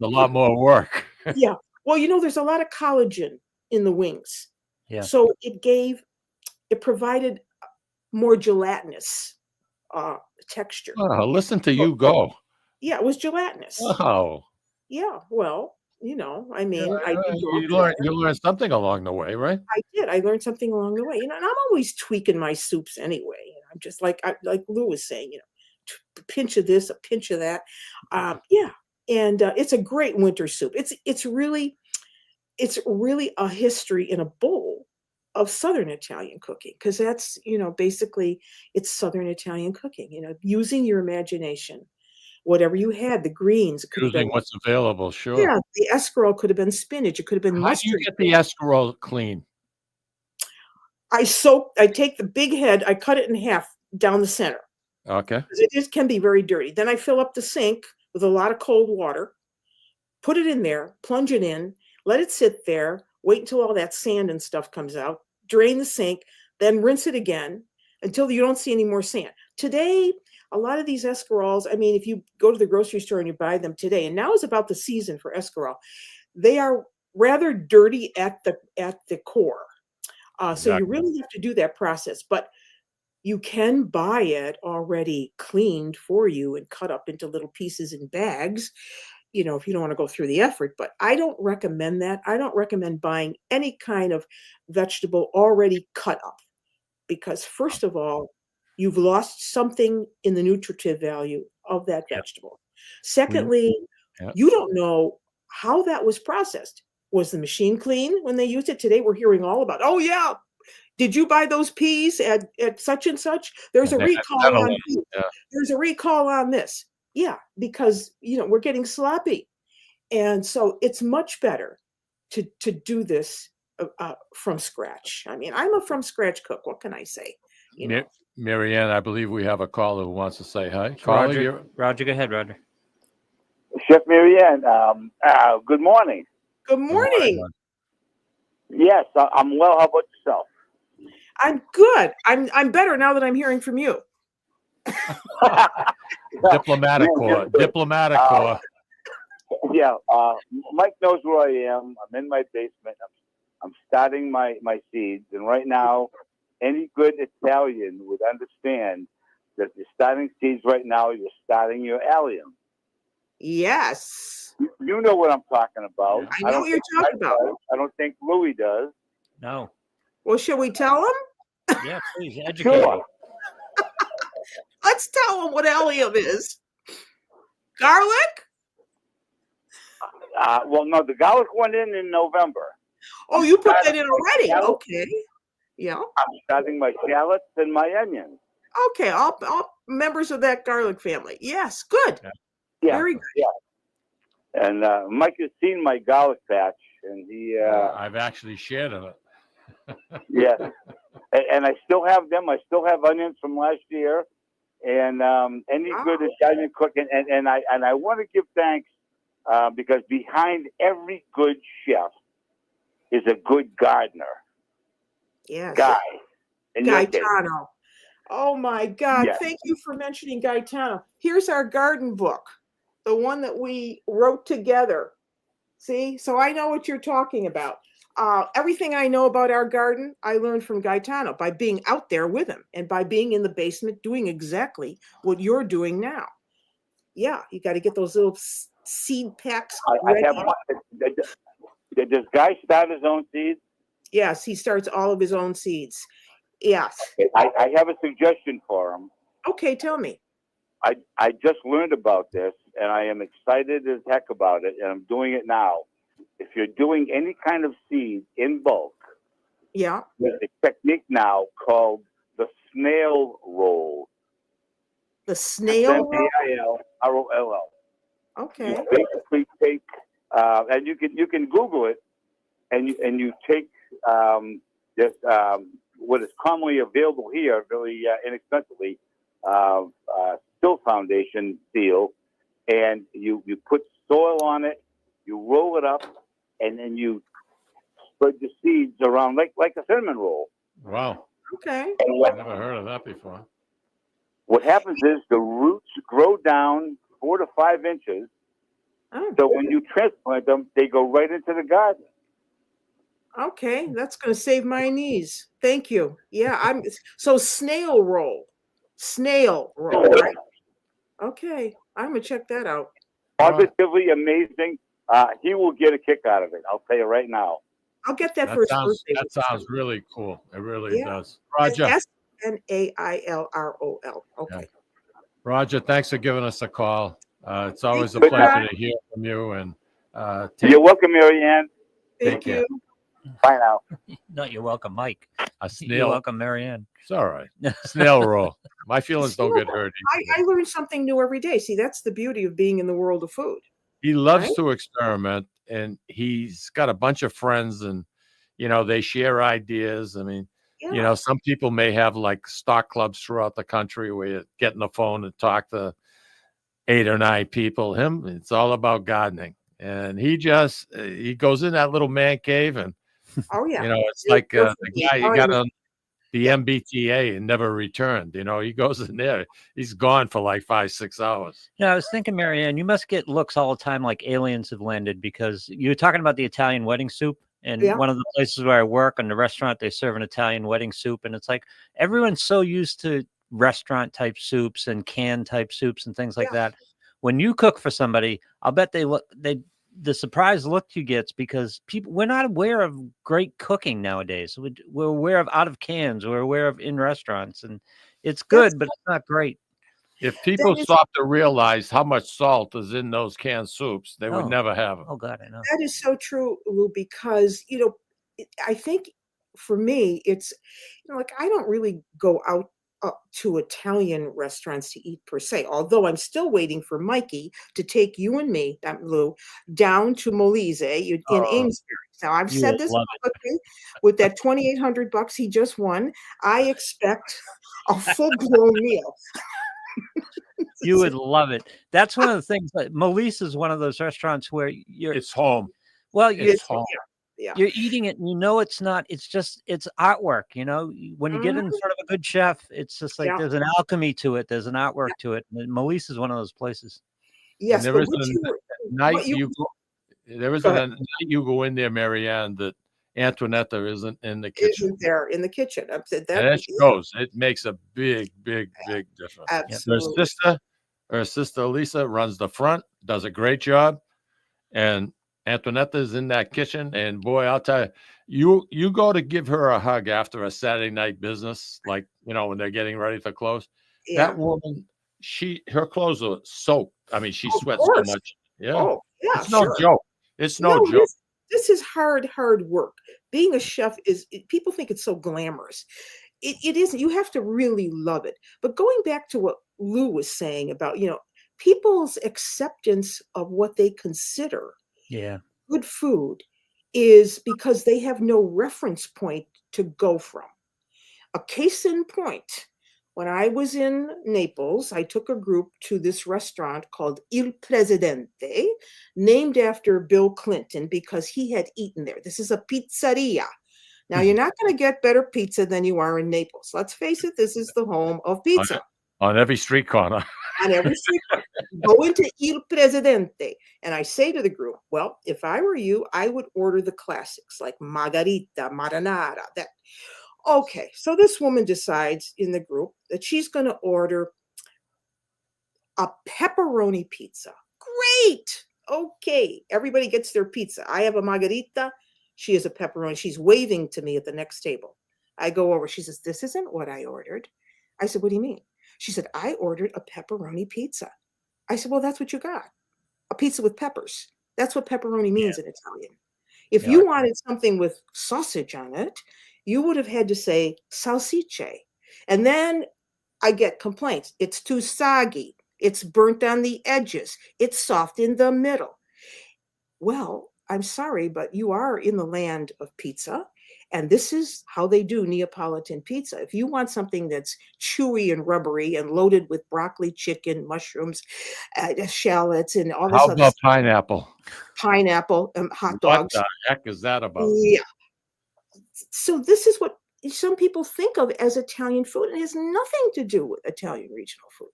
a lot more work. Yeah. Well, there's a lot of collagen in the wings. Yeah. So it provided more gelatinous texture. Oh, listen to you go. Yeah, it was gelatinous. Oh. Yeah. Well, I did you learned something along the way, right? I did. I learned something along the way. And I'm always tweaking my soups anyway. I'm just like Lou was saying, a pinch of this, a pinch of that. Yeah. And it's a great winter soup. It's really a history in a bowl of Southern Italian cooking, because that's, basically it's Southern Italian cooking, using your imagination. Whatever you had, the greens. It could have been what's available, sure. Yeah, the escarole could have been spinach. It could have been mustard. How do you get the escarole clean? I take the big head, I cut it in half down the center. Okay. It can be very dirty. Then I fill up the sink with a lot of cold water, put it in there, plunge it in, let it sit there, wait until all that sand and stuff comes out, drain the sink, then rinse it again until you don't see any more sand. Today, a lot of these escaroles, if you go to the grocery store and you buy them today, and now is about the season for escarole, they are rather dirty at the core. So you really have to do that process. But You can buy it already cleaned for you and cut up into little pieces in bags, if you don't want to go through the effort. But I don't recommend that. I don't recommend buying any kind of vegetable already cut up because, first of all, you've lost something in the nutritive value of that vegetable. Secondly, you don't know how that was processed. Was the machine clean when they used it? Today we're hearing all about, oh yeah, did you buy those peas at such and such? There's a recall on peas. There's a recall on this. Yeah, because we're getting sloppy. And so it's much better to do this from scratch. I mean, I'm a from scratch cook. What can I say? Marianne, I believe we have a caller who wants to say hi. Roger, go ahead, Roger. Chef Marianne, good morning. Good morning. Yes, I'm well. How about yourself? I'm good. I'm better now that I'm hearing from you. Diplomatic Corps. Yeah, Mike knows where I am. I'm in my basement. I'm starting my seeds, and right now, any good Italian would understand that you're starting seeds right now. You're starting your allium. Yes. You know what I'm talking about. I know what you're talking about. I don't think Louis does. No. Well, shall we tell him? Yeah, please educate me. Let's tell him what allium is. Garlic? Well, no, the garlic went in November. Oh, you put that in already? Okay. Yeah. I'm starting my shallots and my onions. Okay, all members of that garlic family. Yes, good. Yeah. Very good. Yeah. And Mike has seen my garlic patch, and he. I've actually shared it. Yes, and I still have them. I still have onions from last year, and any good Italian cooking. And I want to give thanks because behind every good chef is a good gardener. Yes. Guy. Gaetano. Oh my God! Yes. Thank you for mentioning Gaetano. Here's our garden book, the one that we wrote together. See, so I know what you're talking about. Everything I know about our garden, I learned from Gaetano by being out there with him and by being in the basement doing exactly what you're doing now. Yeah, you got to get those little seed packs ready. Does Guy start his own seeds? Yes, he starts all of his own seeds. Yes. I have a suggestion for him. Okay, tell me. I just learned about this, and I am excited as heck about it, and I'm doing it now. If you're doing any kind of seed in bulk, yeah, there's a technique now called the snail roll. The snail roll? S-N-A-I-L-R-O-L-L. Okay. You basically take, and you can Google it, and you take this what is commonly available here, really inexpensively, Still Foundation seal, and you put soil on it, you roll it up, and then you spread the seeds around like a cinnamon roll. Wow. Okay. I've never heard of that before. What happens is the roots grow down 4 to 5 inches. Oh. So when you transplant them, they go right into the garden. Okay, that's going to save my knees. Thank you. Yeah, so snail roll. Right? Okay, I'm going to check that out. Positively amazing. He will get a kick out of it. I'll tell you right now. I'll get that for his birthday. That sounds really cool. It really does. Roger. S-N-A-I-L-R-O-L. Okay. Yeah. Roger, thanks for giving us a call. It's always a pleasure to hear from you. And you're welcome, Marianne. Thank you. Bye now. No, you're welcome, Mike. A snail. You're welcome, Marianne. It's all right. Snail roll. My feelings don't get hurt. I learn something new every day. See, that's the beauty of being in the world of food. He loves to experiment, and he's got a bunch of friends, and they share ideas. I mean, some people may have like stock clubs throughout the country where you get on the phone and talk to 8 or 9 people. It's all about gardening, and he goes in that little man cave, and it's like the guy you got on the MBTA and never returned. He goes in there, he's gone for like 5-6 hours. Yeah, I was thinking, Marianne, you must get looks all the time like aliens have landed, because you were talking about the Italian wedding soup, And Yeah. one of the places where I work, in the restaurant, they serve an Italian wedding soup, and it's like everyone's so used to restaurant type soups and canned type soups and things like that. When you cook for somebody, I'll bet the surprise look you get because we're not aware of great cooking nowadays. We're aware of out of cans, we're aware of in restaurants, and it's good, but it's not great. If people stop to realize how much salt is in those canned soups, they would never have them. Oh God, I know. That is so true, Lou, because, I think for me, it's, like I don't really go out to Italian restaurants to eat per se, although I'm still waiting for Mikey to take you and me, Lou, down to Molise in Amesbury. Now, I've You said would this love publicly, with that $2,800 he just won, I expect a full-blown meal. You would love it. That's one of the things. Molise is one of those restaurants where it's home. Well, It's home. Yeah. You're eating it and it's not, it's artwork, when you get in front of a good chef, it's just like there's an alchemy to it, there's an artwork to it. And Molise is one of those places. Yes, there is a night you go in there, Marianne, that Antoinetta isn't in the kitchen. Isn't there in the kitchen. And it shows. It makes a big, big, big difference. Absolutely. Her sister Lisa runs the front, does a great job, and Antoinetta's in that kitchen, and boy, I'll tell you, you go to give her a hug after a Saturday night business, like when they're getting ready to close. Yeah. That woman, her clothes are soaked. I mean, she sweats so much. Yeah, Oh, yeah, it's no joke. It's no joke. This is hard work. Being a chef people think it's so glamorous. It isn't. You have to really love it. But going back to what Lou was saying about, people's acceptance of what they consider good food is because they have no reference point to go from. A case in point, when I was in Naples, I took a group to this restaurant called Il Presidente, named after Bill Clinton because he had eaten there. This is a pizzeria. Now, you're not going to get better pizza than you are in Naples. Let's face it, this is the home of pizza. On every street corner. On every street corner. Go into Il Presidente. And I say to the group, well, if I were you, I would order the classics like Margarita, Marinara. Okay, so this woman decides in the group that she's going to order a pepperoni pizza. Great. Okay, everybody gets their pizza. I have a margarita. She has a pepperoni. She's waving to me at the next table. I go over. She says, this isn't what I ordered. I said, what do you mean? She said, I ordered a pepperoni pizza. I said, well, that's what you got. A pizza with peppers. That's what pepperoni means in Italian. If you wanted something with sausage on it, you would have had to say salsicce. And then I get complaints. It's too soggy. It's burnt on the edges. It's soft in the middle. Well, I'm sorry, but you are in the land of pizza. And this is how they do Neapolitan pizza. If you want something that's chewy and rubbery and loaded with broccoli, chicken, mushrooms, shallots, and all this How other about stuff. pineapple? Pineapple, hot dogs. What the heck is that about? Yeah. So this is what some people think of as Italian food, and it has nothing to do with Italian regional food.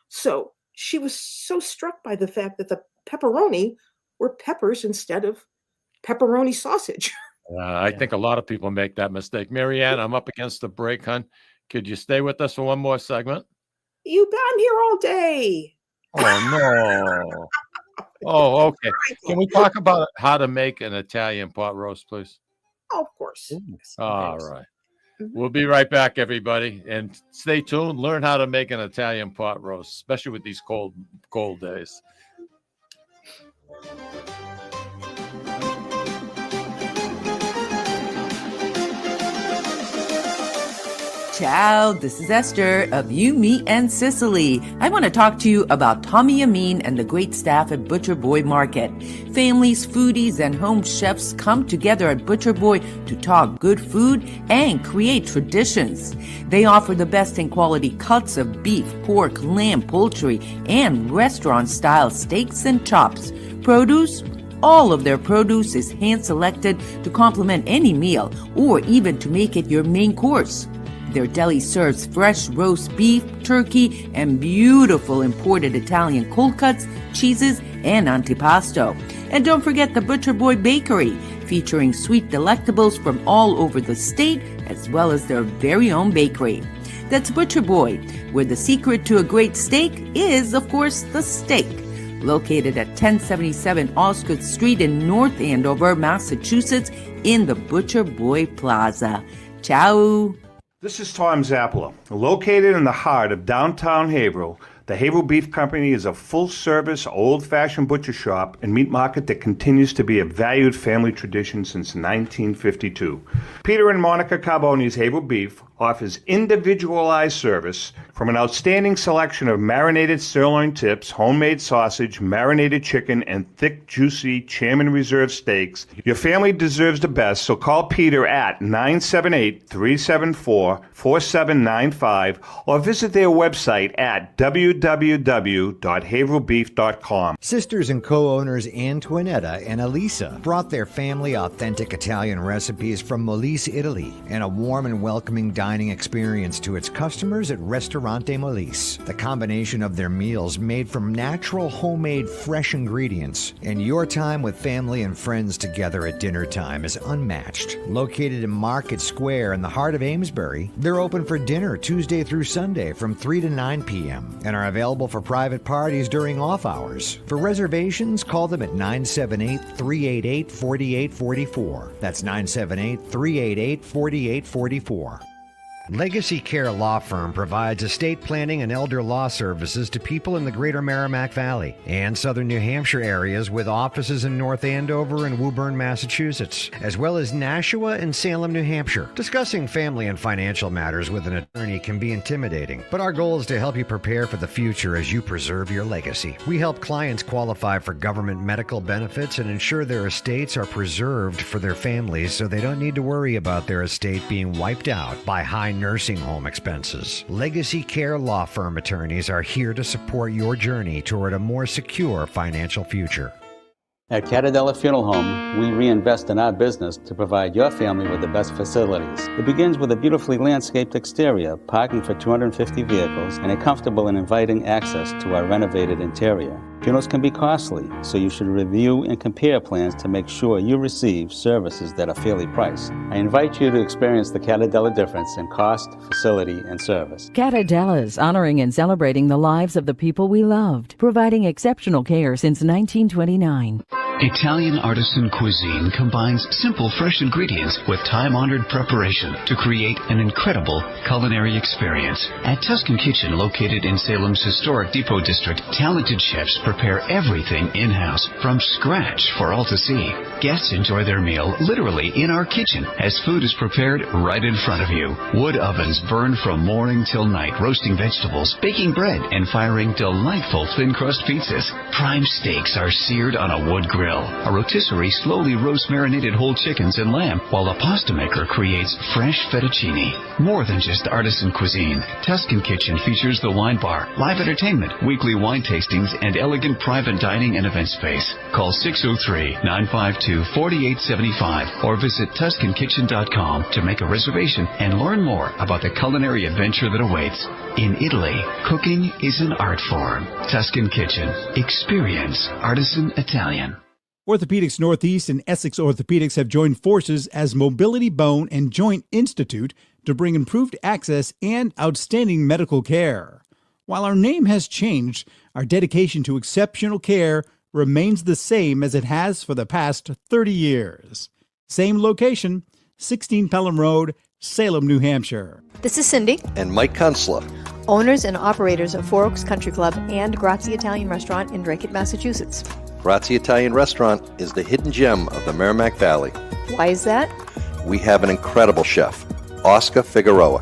So she was so struck by the fact that the pepperoni were peppers instead of pepperoni sausage. I think a lot of people make that mistake. Marianne, I'm up against the break, hon. Could you stay with us for one more segment? You've been here all day. Oh, no. Oh, okay. Can we talk about how to make an Italian pot roast, please? Oh, of course. All right. We'll be right back, everybody. And stay tuned. Learn how to make an Italian pot roast, especially with these cold days. Ciao, this is Esther of You, Me, and Sicily. I want to talk to you about Tommy Amin and the great staff at Butcher Boy Market. Families, foodies, and home chefs come together at Butcher Boy to talk good food and create traditions. They offer the best in quality cuts of beef, pork, lamb, poultry, and restaurant-style steaks and chops. Produce? All of their produce is hand-selected to complement any meal or even to make it your main course. Their deli serves fresh roast beef, turkey, and beautiful imported Italian cold cuts, cheeses, and antipasto. And don't forget the Butcher Boy Bakery, featuring sweet delectables from all over the state, as well as their very own bakery. That's Butcher Boy, where the secret to a great steak is, of course, the steak. Located at 1077 Osgood Street in North Andover, Massachusetts, in the Butcher Boy Plaza. Ciao! This is Tom Zappala. Located in the heart of downtown Haverhill, the Haverhill Beef Company is a full-service, old-fashioned butcher shop and meat market that continues to be a valued family tradition since 1952. Peter and Monica Carboni's Haverhill Beef offers individualized service from an outstanding selection of marinated sirloin tips, homemade sausage, marinated chicken, and thick, juicy Chairman Reserve steaks. Your family deserves the best, so call Peter at 978-374-4795 or visit their website at www.haverhillbeef.com. Sisters and co-owners Antoinetta and Elisa brought their family authentic Italian recipes from Molise, Italy, and a warm and welcoming dining experience to its customers at Ristorante Molise. The combination of their meals made from natural, homemade, fresh ingredients, and your time with family and friends together at dinner time is unmatched. Located in Market Square in the heart of Amesbury, they're open for dinner Tuesday through Sunday from 3 to 9 p.m. and are available for private parties during off hours. For reservations, call them at 978-388-4844. That's 978-388-4844. Legacy Care Law Firm provides estate planning and elder law services to people in the greater Merrimack Valley and southern New Hampshire areas, with offices in North Andover and Woburn, Massachusetts, as well as Nashua and Salem, New Hampshire. Discussing family and financial matters with an attorney can be intimidating, but our goal is to help you prepare for the future as you preserve your legacy. We help clients qualify for government medical benefits and ensure their estates are preserved for their families so they don't need to worry about their estate being wiped out by high nursing home expenses. Legacy Care Law Firm attorneys are here to support your journey toward a more secure financial future. At Catadella Funeral Home, we reinvest in our business to provide your family with the best facilities. It begins with a beautifully landscaped exterior, parking for 250 vehicles, and a comfortable and inviting access to our renovated interior. Funerals can be costly, so you should review and compare plans to make sure you receive services that are fairly priced. I invite you to experience the Catadella difference in cost, facility, and service. Catadella's, honoring and celebrating the lives of the people we loved, providing exceptional care since 1929. Italian artisan cuisine combines simple, fresh ingredients with time-honored preparation to create an incredible culinary experience. At Tuscan Kitchen, located in Salem's historic Depot District, talented chefs prepare everything in-house from scratch for all to see. Guests enjoy their meal literally in our kitchen as food is prepared right in front of you. Wood ovens burn from morning till night, roasting vegetables, baking bread, and firing delightful thin-crust pizzas. Prime steaks are seared on a wood grill. A rotisserie slowly roasts marinated whole chickens and lamb, while a pasta maker creates fresh fettuccine. More than just artisan cuisine, Tuscan Kitchen features the wine bar, live entertainment, weekly wine tastings, and elegant private dining and event space. Call 603-952-4875 or visit TuscanKitchen.com to make a reservation and learn more about the culinary adventure that awaits. In Italy, cooking is an art form. Tuscan Kitchen. Experience artisan Italian. Orthopedics Northeast and Essex Orthopedics have joined forces as Mobility Bone and Joint Institute to bring improved access and outstanding medical care. While our name has changed, our dedication to exceptional care remains the same as it has for the past 30 years. Same location, 16 Pelham Road, Salem, New Hampshire. This is Cindy. And Mike Kunstler, Owners and operators of Four Oaks Country Club and Grazie Italian Restaurant in Drake, Massachusetts. Grazie Italian Restaurant is the hidden gem of the Merrimack Valley. Why is that? We have an incredible chef, Oscar Figueroa.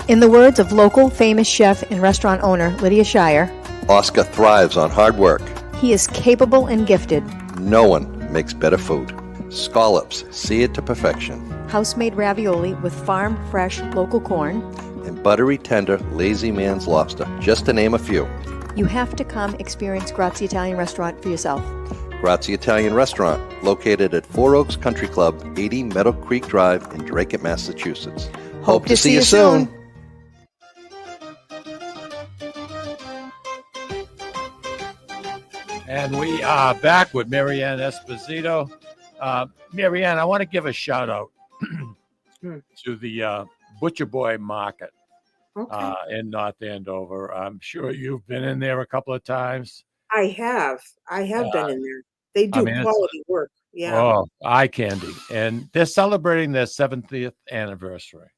In the words of local famous chef and restaurant owner Lydia Shire, Oscar thrives on hard work. he is capable and gifted. No one makes better food. Scallops, see it to perfection. House-made ravioli with farm-fresh local corn. And buttery, tender, lazy man's lobster, just to name a few. You have to come experience Grazie Italian Restaurant for yourself. Grazie Italian Restaurant, located at Four Oaks Country Club, 80 Meadow Creek Drive in Drake, Massachusetts. Hope to see you soon. And we are back with Ann Esposito. Mary Ann, I want to give a shout out Hmm. to the Butcher Boy Market Okay. in North Andover. I'm sure you've been in there a couple of times. I have been in there. They I do mean, it's quality work. Yeah. eye candy, and they're celebrating their 70th anniversary.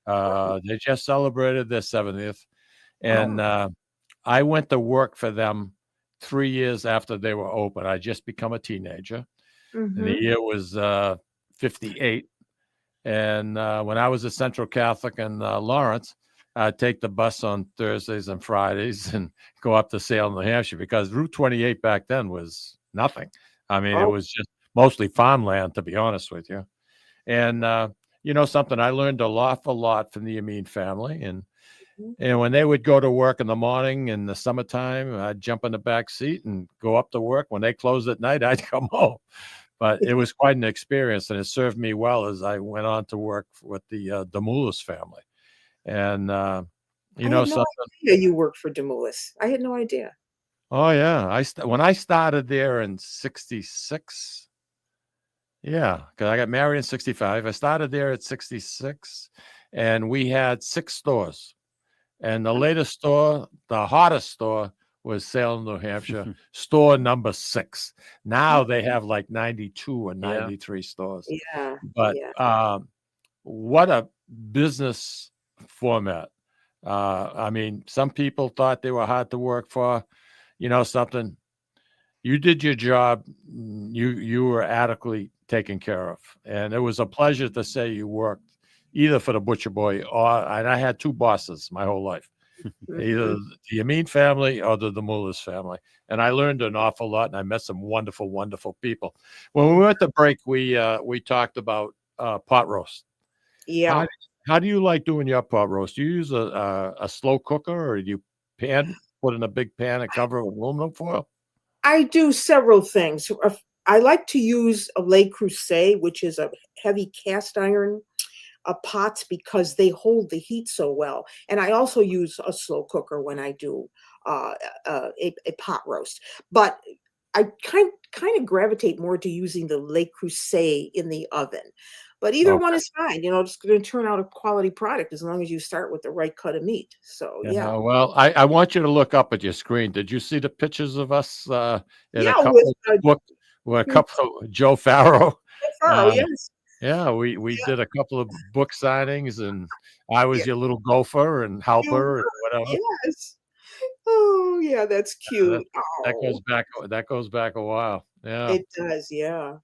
They just celebrated their 70th, and I went to work for them 3 years after they were open. I just become a teenager, and the year was 58. And when I was at Central Catholic in Lawrence, I'd take the bus on Thursdays and Fridays and go up to Salem, New Hampshire, because Route 28 back then was nothing. I mean, it was just mostly farmland, to be honest with you. And you know something, I learned an awful lot from the Amin family. And when they would go to work in the morning in the summertime, I'd jump in the back seat and go up to work. When they closed at night, I'd come home. But it was quite an experience, and it served me well as I went on to work with the Demoulas family. And you know something, you worked for Demoulas. I had no idea. oh yeah, when I started there in '66, yeah, because I got married in '65. I started there at '66, and we had 6 stores. And the latest store, the hottest store, was Salem, New Hampshire, store number 6. Now they have like 92 or 93 stores. Yeah. But what a business format. I mean, some people thought they were hard to work for. You know something? You did your job. You were adequately taken care of. And it was a pleasure to say you worked either for the Butcher Boy and I had 2 bosses my whole life. Either the Amin family or the Demoulas family. And I learned an awful lot, and I met some wonderful, wonderful people. When we went to break, we talked about pot roast. Yeah. How do you like doing your pot roast? Do you use a slow cooker, or do you put in a big pan and cover it with aluminum foil? I do several things. I like to use a Le Creuset, which is a heavy cast iron pots, because they hold the heat so well. And I also use a slow cooker when I do a pot roast. But I kind of gravitate more to using the Le Creuset in the oven. But either one is fine. You know, it's going to turn out a quality product as long as you start with the right cut of meat. So, yeah. Well, I want you to look up at your screen. Did you see the pictures of us in a couple with a couple of Joe Farrow? Yes. Yeah, we did a couple of book signings, and I was your little gopher and helper and whatever. Yes. Oh, yeah, that's cute. That goes back a while. Yeah. It does, yeah.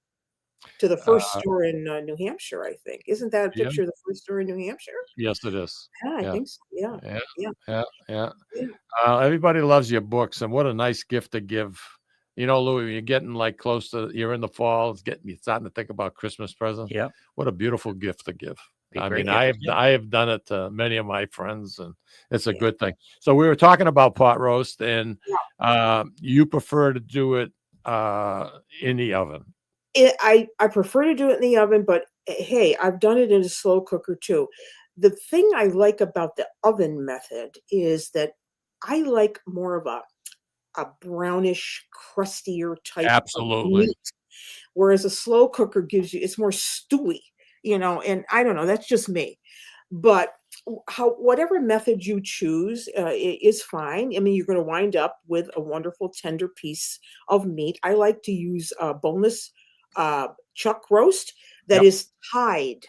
To the first store in New Hampshire, I think. Isn't that a picture of the first store in New Hampshire? Yes, it is. Yeah, I think so. Yeah. Everybody loves your books, and what a nice gift to give. You know, Louis, you're getting like you're in the fall. You're starting to think about Christmas presents. Yeah. What a beautiful gift to give. I mean, gift, I have done it to many of my friends, and it's a good thing. So we were talking about pot roast, and you prefer to do it in the oven. I prefer to do it in the oven, but hey, I've done it in a slow cooker too. The thing I like about the oven method is that I like more of a brownish, crustier type of meat, whereas a slow cooker gives you, it's more stewy, you know, and I don't know, that's just me. But whatever method you choose is fine. I mean, you're going to wind up with a wonderful tender piece of meat. I like to use boneless chuck roast that is tied.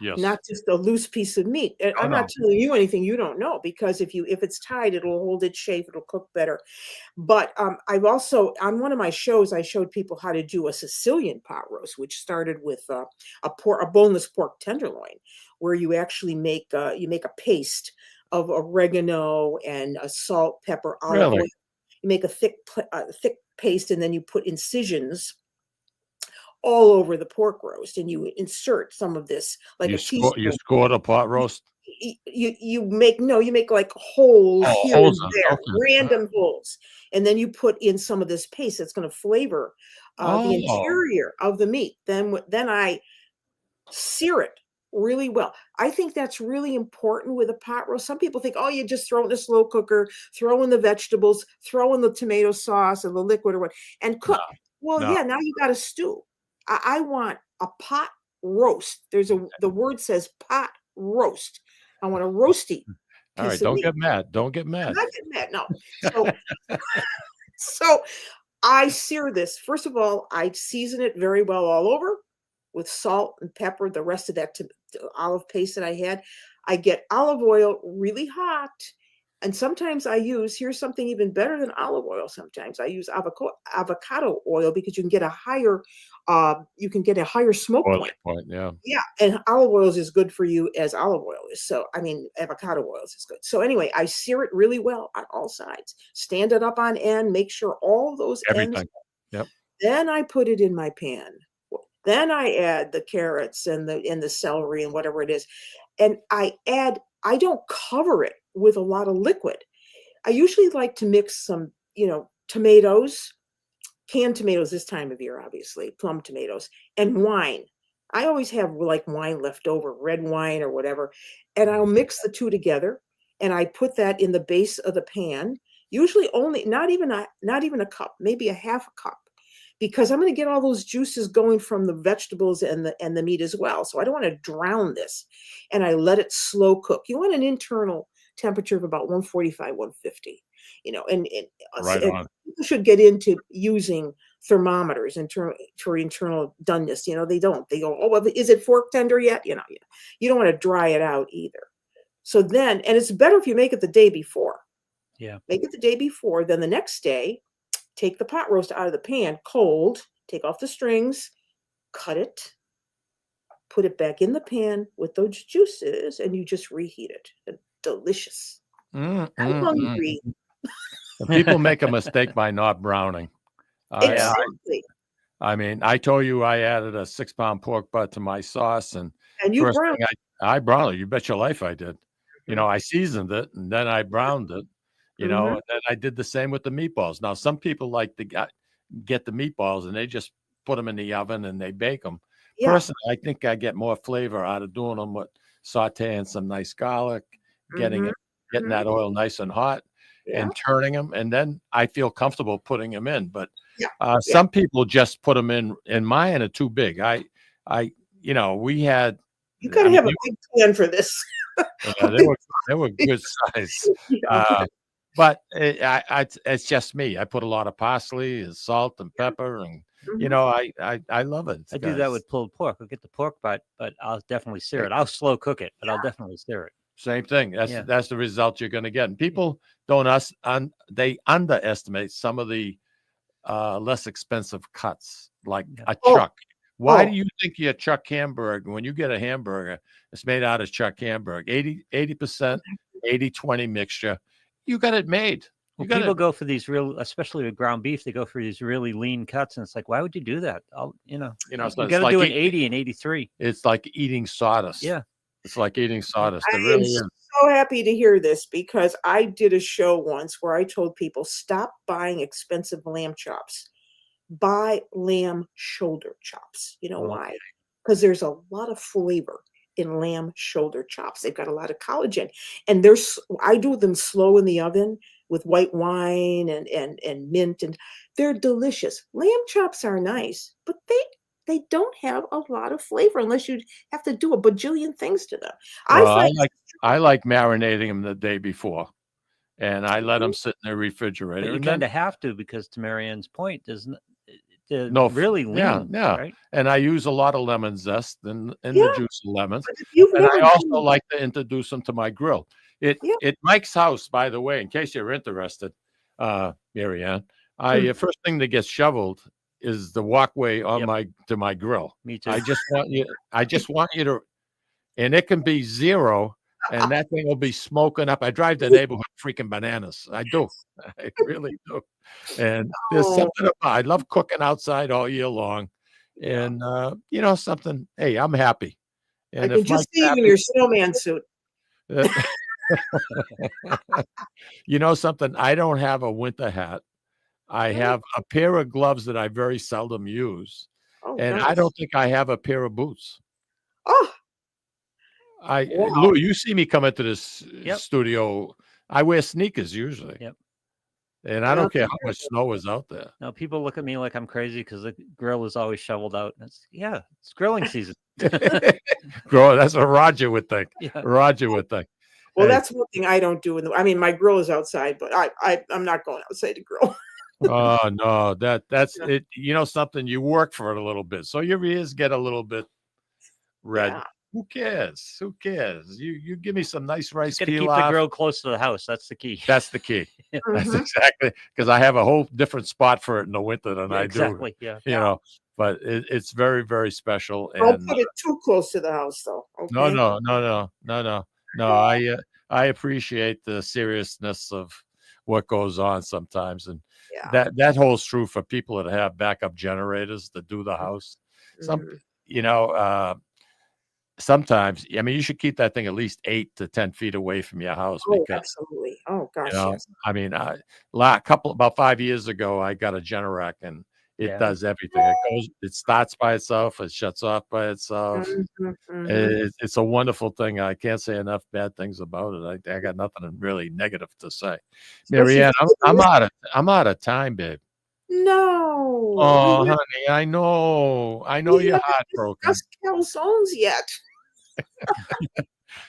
Yes. Not just a loose piece of meat. And I'm not telling you anything you don't know, because if it's tied, it'll hold its shape, it'll cook better. But I've also, on one of my shows, I showed people how to do a Sicilian pot roast, which started with a boneless pork tenderloin, where you actually make a paste of oregano and salt, pepper, olive oil. You make a thick paste, and then you put incisions all over the pork roast, and you insert some of this like you a teaspoon. You scored a pot roast. You make like holes here and there, random holes, and then you put in some of this paste that's going to flavor the interior of the meat. Then I sear it really well. I think that's really important with a pot roast. Some people think, you just throw it in a slow cooker, throw in the vegetables, throw in the tomato sauce and the liquid or what, and cook. Now you got a stew. I want a pot roast. The word says pot roast. I want a roasty All right, piece of don't meat. get mad. Don't get I'm mad. not getting mad. No. So, so I sear this. First of all, I season it very well all over with salt and pepper. The rest of that olive paste that I had, I get olive oil really hot. And sometimes here's something even better than olive oil. Sometimes I use avocado oil because you can get a higher smoke Boiling point. point, yeah. Yeah, and olive oil is as good for you as olive oil is. So, I mean, avocado oil is good. So anyway, I sear it really well on all sides. Stand it up on end, make sure all those ends. Everything. Yep. Then I put it in my pan. Then I add the carrots and the celery and whatever it is. And I don't cover it with a lot of liquid. I usually like to mix some, tomatoes, canned tomatoes this time of year, obviously, plum tomatoes, and wine. I always have like wine left over, red wine or whatever, and I'll mix the two together, and I put that in the base of the pan. Usually only not even a cup, maybe a half a cup, because I'm going to get all those juices going from the vegetables and the meat as well. So I don't want to drown this, and I let it slow cook. You want an internal temperature of about 145, 150. And Right on. people should get into using thermometers for internal doneness. They don't. They go, oh, well, is it fork tender yet? You don't want to dry it out either. So then, and it's better if you make it the day before. Yeah. Make it the day before. Then the next day, take the pot roast out of the pan, cold, take off the strings, cut it, put it back in the pan with those juices, and you just reheat it. Delicious. I'm hungry. People make a mistake by not browning. Exactly. I mean, I told you I added a 6-pound pork butt to my sauce, and you first browned thing I browned it. You bet your life I did. I seasoned it and then I browned it. And then I did the same with the meatballs. Now, some people like to get the meatballs and they just put them in the oven and they bake them. Yeah. Personally, I think I get more flavor out of doing them with sauteing some nice garlic, getting that oil nice and hot, and turning them, and then I feel comfortable putting them in. But some people just put them in mine are too big. We had. You gotta have a big pan for this. They were good size. But it's just me. I put a lot of parsley and salt and pepper, and I love it. I do that with pulled pork. I'll get the pork butt, but I'll definitely sear it. I'll slow cook it, but I'll definitely sear it. Same thing. That's the result you're going to get. And people they underestimate some of the less expensive cuts, like a chuck. Why do you think your chuck hamburger, when you get a hamburger, it's made out of chuck hamburger, 80%, 80-20 mixture, you got it made. People go for these especially with ground beef, they go for these really lean cuts, and it's like, why would you do that? You got to do an 80 and 83. It's like eating sawdust. Yeah. It's like eating sawdust. I am so happy to hear this, because I did a show once where I told people, stop buying expensive lamb chops. Buy lamb shoulder chops. You know why? Because there's a lot of flavor in lamb shoulder chops. They've got a lot of collagen, and I do them slow in the oven with white wine and mint, and they're delicious. Lamb chops are nice, but they don't have a lot of flavor unless you have to do a bajillion things to them. I like marinating them the day before, and I let them sit in the refrigerator. But you kind of have to, because to Marianne's point, they're No, really lean. Yeah. Right? And I use a lot of lemon zest and the juice of lemons. And I also like to introduce them to my grill. At Mike's house, by the way, in case you're interested, Marianne, first thing that gets shoveled is the walkway on to my grill. Me too. I just want you to, and it can be 0, and that thing will be smoking up. I drive the neighborhood freaking bananas. I do. I really do. And there's something about, I love cooking outside all year long. And something, hey, I'm happy. And I can just see you in your snowman suit. Something, I don't have a winter hat. I have a pair of gloves that I very seldom use. And nice. I don't think I have a pair of boots. Oh. Lou, you see me come into this studio. I wear sneakers usually. Yep. And I don't care how much snow is out there. No, people look at me like I'm crazy because the grill is always shoveled out. It's grilling season. Grow, that's what Roger would think. Yeah. Roger would think. Well, Hey. that's one thing I don't do. I mean, my grill is outside, but I'm not going outside to grill. Oh no, that's it. You know something, you work for it a little bit, so your ears get a little bit red. Yeah. Who cares? Who cares? You give me some nice rice Got to keep pilaf. the grill close to the house. That's the key. That's the key. That's Mhm. exactly, because I have a whole different spot for it in the winter than I do. Exactly. Yeah. You know, but it's very, very special. Don't And put it too close to the house, though. no, Okay? no. I appreciate the seriousness of what goes on sometimes, and Yeah. that holds true for people that have backup generators that do the house. Some, Mhm. you know, sometimes, I mean, you should keep that thing at least 8 to 10 feet away from your house Oh, because, absolutely. Oh, gosh, you know, yes. I mean, about 5 years ago, I got a Generac and it Yeah. does everything. It starts by itself, it shuts off by itself. Mhm, mhm. It's a wonderful thing. I can't say enough bad things about it. I got nothing really negative to say. Especially Marianne, if you I'm out of time, babe. No, Oh, we haven't honey, I know we you're haven't heartbroken. discussed calzones yet.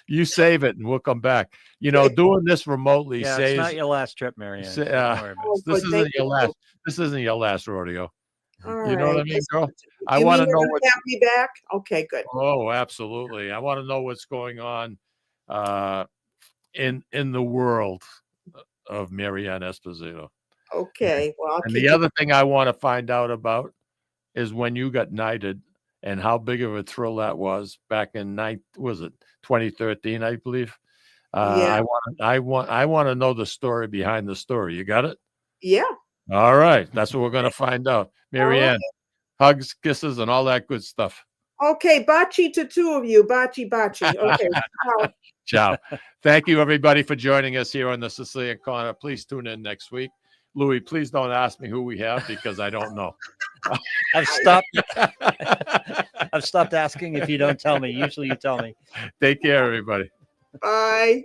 You save it, and we'll come back. You know, doing this remotely Yeah, it's saves. not your last trip, Marianne. Sa- So don't worry about Oh, it. this good. Thank isn't your you. last. This isn't your last rodeo. All You know what I right. mean, That's girl? good. I You want mean to you're know gonna what. have me back? Okay, good. Oh, absolutely. I want to know what's going on in the world of Marianne Esposito. Okay. Well, I'll And keep the you. other thing I want to find out about is when you got knighted and how big of a thrill that was back in 2013, I believe. Yeah. I want to know the story behind the story. You got it? Yeah. All right. That's what we're going to find out. All Marianne, right. hugs, kisses, and all that good stuff. Okay. Bachi to two of you. Bachi, bachi. Okay. Ciao. Ciao. Thank you, everybody, for joining us here on the Sicilian Corner. Please tune in next week. Louis, please don't ask me who we have because I don't know. I've stopped asking if you don't tell me. Usually you tell me. Take care, everybody. Bye.